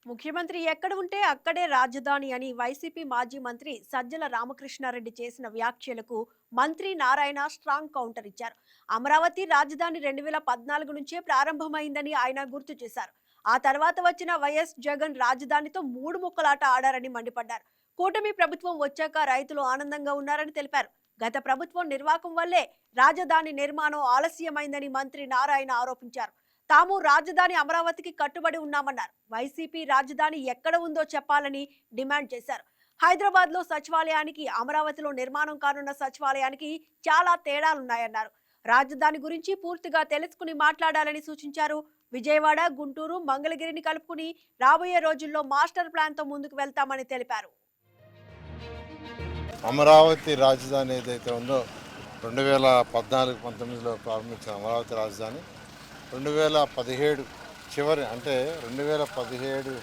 ముఖ్యమంత్రి ఎక్కడ ఉంటే అక్కడే రాజధాని అని వైసీపీ మాజీ మంత్రి సజ్జల రామకృష్ణారెడ్డి చేసిన వ్యాఖ్యలకు మంత్రి నారాయణ స్ట్రాంగ్ కౌంటర్ ఇచ్చారు. అమరావతి రాజధాని 2014 నుంచే ప్రారంభమైందని ఆయన గుర్తు చేశారు. ఆ తర్వాత వచ్చిన వైఎస్ జగన్ రాజధానితో మూడు ముక్కలాట ఆడారని మండిపడ్డారు. కూటమి ప్రభుత్వం వచ్చాక రైతులు ఆనందంగా ఉన్నారని తెలిపారు. గత ప్రభుత్వం నిర్వాకం వల్లే రాజధాని నిర్మాణం ఆలస్యమైందని మంత్రి నారాయణ ఆరోపించారు. తాము రాజధాని అమరావతికి కట్టుబడి ఉన్నామన్నారు. వైసీపీ రాజధాని ఎక్కడ ఉందో చెప్పాలని డిమాండ్ చేశారు. హైదరాబాద్ లో సచివాలయానికి అమరావతిలో నిర్మాణం కానున్న సచివాలయానికి చాలా తేడాలున్నాయన్నారు. రాజధాని గురించి పూర్తిగా తెలుసుకుని మాట్లాడాలని సూచించారు. విజయవాడ, గుంటూరు, మంగళగిరిని కలుపుకుని రాబోయే రోజుల్లో మాస్టర్ ప్లాన్ తో ముందుకు వెళ్తామని తెలిపారు. అమరావతి రాజధాని ఏదైతే ఉందో 2014-19లో ప్రారంభించిన అమరావతి రాజధాని 2017 చివరి అంటే 2017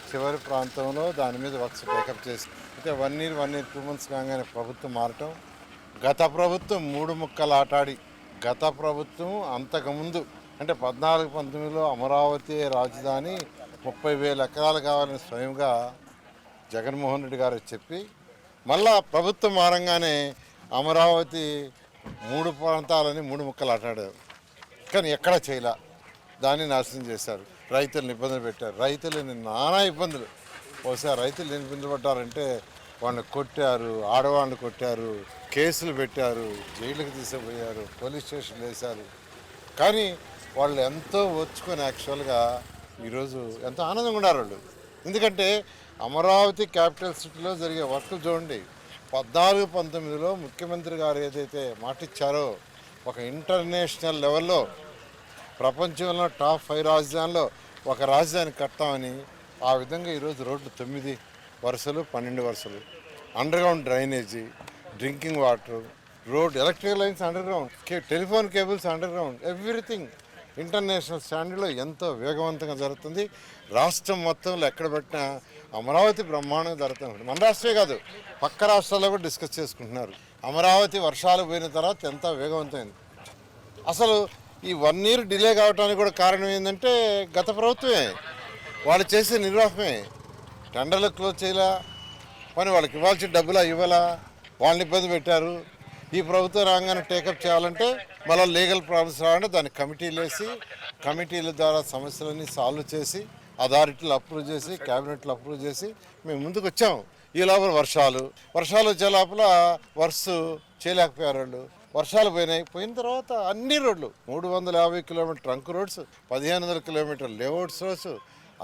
చివరి ప్రాంతంలో దాని మీద వర్క్స్ టేకప్ చేసి అయితే 1 year 2 months కాగానే ప్రభుత్వం మారటం. గత ప్రభుత్వం మూడు ముక్కలు ఆటాడి గత ప్రభుత్వం అంతకుముందు అంటే 14-19లో అమరావతి రాజధాని 30,000 ఎకరాలు కావాలని స్వయంగా జగన్మోహన్ రెడ్డి గారు చెప్పి మళ్ళా ప్రభుత్వం మారంగానే అమరావతి మూడు ప్రాంతాలని మూడు ముక్కలు ఆటాడారు. కానీ ఎక్కడా చేయలే. దాన్ని నాశనం చేశారు. రైతులను ఇబ్బందులు పెట్టారు. రైతులని నానా ఇబ్బందులు. ఒకసారి రైతులు ఎన్ని ఇబ్బందులు పడ్డారంటే వాళ్ళని కొట్టారు, ఆడవాళ్ళని కొట్టారు, కేసులు పెట్టారు, జైలుకి తీసుకుపోయారు, పోలీస్ స్టేషన్లు వేశారు. కానీ వాళ్ళు ఎంతో ఓర్చుకొని యాక్చువల్గా ఈరోజు ఎంతో ఆనందంగా ఉన్నారు వాళ్ళు. ఎందుకంటే అమరావతి క్యాపిటల్ సిటీలో జరిగే వర్క్ చూడండి. 14-19లో ముఖ్యమంత్రి గారు ఏదైతే మాటిచ్చారో ఒక ఇంటర్నేషనల్ లెవెల్లో ప్రపంచంలో టాప్ 5 రాజధానిలో ఒక రాజధాని కడతామని ఆ విధంగా ఈరోజు రోడ్లు 9 వరుసలు 12 వరుసలు, underground drainage, drinking water, road, electrical lines underground, telephone cables underground, everything international స్టాండర్డ్లో ఎంతో వేగవంతంగా జరుగుతుంది. రాష్ట్రం మొత్తంలో ఎక్కడ పెట్టినా అమరావతి బ్రహ్మాండంగా జరుగుతుంది. మన రాష్ట్రమే కాదు పక్క రాష్ట్రాల్లో కూడా డిస్కస్ చేసుకుంటున్నారు. అమరావతి వర్షాలు పోయిన తర్వాత ఎంత వేగవంతమైంది. అసలు ఈ 1 year డిలే కావడానికి కూడా కారణం ఏంటంటే గత ప్రభుత్వమే, వాళ్ళు చేసే నిర్వాహమే. టెండర్లు క్లోజ్ చేయలా, పని వాళ్ళకి ఇవ్వాల్సిన డబ్బులా ఇవ్వాలా, వాళ్ళని ఇబ్బంది పెట్టారు. ఈ ప్రభుత్వం రాగానే టేకప్ చేయాలంటే మళ్ళీ లీగల్ ప్రాబ్లమ్స్ రావాలంటే దానికి కమిటీలు వేసి కమిటీల ద్వారా సమస్యలన్నీ సాల్వ్ చేసి అథారిటీలు అప్రూవ్ చేసి క్యాబినెట్లు అప్రూవ్ చేసి మేము ముందుకు వచ్చాము. ఈ లోపల వర్షాలు వచ్చే లోపల వర్క్స్ చేయలేకపోయారు వాళ్ళు. వర్షాలు పోయిన తర్వాత అన్ని రోడ్లు 350 kilometre trunk roads, 1500 kilometre layouts roads,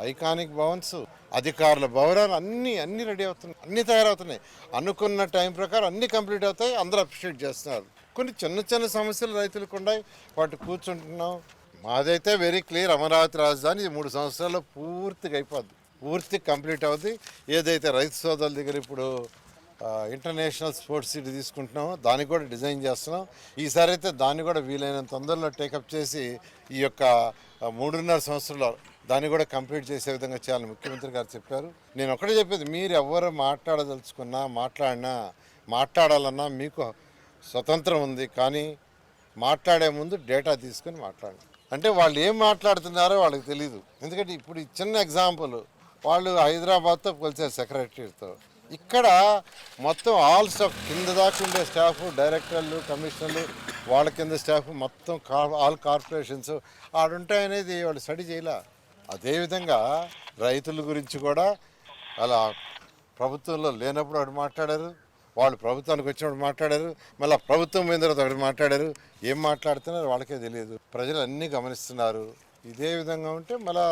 iconic భవన్స్, అధికారుల భవనాలు అన్నీ రెడీ అవుతున్నాయి, అన్నీ తయారవుతున్నాయి. అనుకున్న టైం ప్రకారం అన్నీ కంప్లీట్ అవుతాయి. అందరూ అప్రిషియేట్ చేస్తున్నారు. కొన్ని చిన్న సమస్యలు రైతులకు ఉన్నాయి, వాటి కూర్చుంటున్నాం. మాదైతే వెరీ క్లియర్, అమరావతి రాజధాని 3 సంవత్సరాల్లో పూర్తిగా అయిపోద్ది, పూర్తి కంప్లీట్ అవుద్ది. ఏదైతే రైతు సోదరుల దగ్గర ఇప్పుడు ఇంటర్నేషనల్ స్పోర్ట్స్ సిటీ తీసుకుంటున్నామో దానికి కూడా డిజైన్ చేస్తున్నాం. ఈసారి అయితే దాన్ని కూడా వీలైనంత తొందరలో టేకప్ చేసి ఈ యొక్క 3.5 సంవత్సరాల్లో దాన్ని కూడా కంప్లీట్ చేసే విధంగా చేయాలని ముఖ్యమంత్రి గారు చెప్పారు. నేను ఒకటే చెప్పేది, మీరు ఎవరు మాట్లాడదలుచుకున్నా మాట్లాడాలన్నా మీకు స్వతంత్రం ఉంది. కానీ మాట్లాడే ముందు డేటా తీసుకొని మాట్లాడండి. అంటే వాళ్ళు ఏం మాట్లాడుతున్నారో వాళ్ళకి తెలియదు. ఎందుకంటే ఇప్పుడు ఈ చిన్న ఎగ్జాంపుల్, వాళ్ళు హైదరాబాద్తో కొలిచారు సెక్రటరీతో. ఇక్కడ మొత్తం ఆల్ స్టాఫ్ కింద దాకా ఉండే స్టాఫ్, డైరెక్టర్లు, కమిషనర్లు, వాళ్ళ కింద స్టాఫ్ మొత్తం ఆల్ కార్పొరేషన్స్ ఆడుంటాయనేది వాళ్ళు స్టడీ చేయలే. అదేవిధంగా రైతుల గురించి కూడా అలా ప్రభుత్వంలో లేనప్పుడు ఒకటి మాట్లాడారు, వాళ్ళు ప్రభుత్వానికి వచ్చినప్పుడు మాట్లాడారు, మళ్ళీ ప్రభుత్వం పోయిన తర్వాత ఒకటి మాట్లాడారు. ఏం మాట్లాడుతున్నారో వాళ్ళకే తెలియదు. ప్రజలు అన్నీ గమనిస్తున్నారు. ఇదే విధంగా ఉంటే మళ్ళీ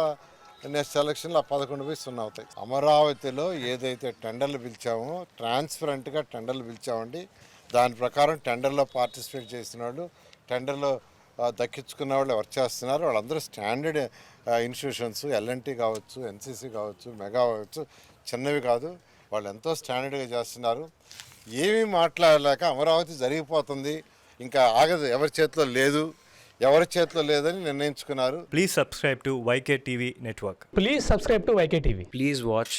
నెక్స్ట్ ఎలక్షన్లో 11-0 అవుతాయి. అమరావతిలో ఏదైతే టెండర్లు పిలిచామో ట్రాన్స్పరెంట్గా టెండర్లు పిలిచామండి. దాని ప్రకారం టెండర్లో పార్టిసిపేట్ చేసిన వాళ్ళు, టెండర్లో దక్కించుకున్న వాళ్ళు వర్క్ చేస్తున్నారు. వాళ్ళందరూ స్టాండర్డ్ ఇన్స్టిట్యూషన్స్, ఎల్ఎన్టీ కావచ్చు, ఎన్సీసీ కావచ్చు, మెగా కావచ్చు, చిన్నవి కాదు, వాళ్ళు ఎంతో స్టాండర్డ్గా చేస్తున్నారు. ఏమీ మాట్లాడలేక అమరావతి జరిగిపోతుంది, ఇంకా ఆగదు, ఎవరి చేతిలో లేదని నిర్ణయించుకున్నారు. Please subscribe to YK TV network. Please subscribe to YK TV. Please watch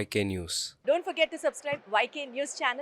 YK News. Don't forget to subscribe YK News channel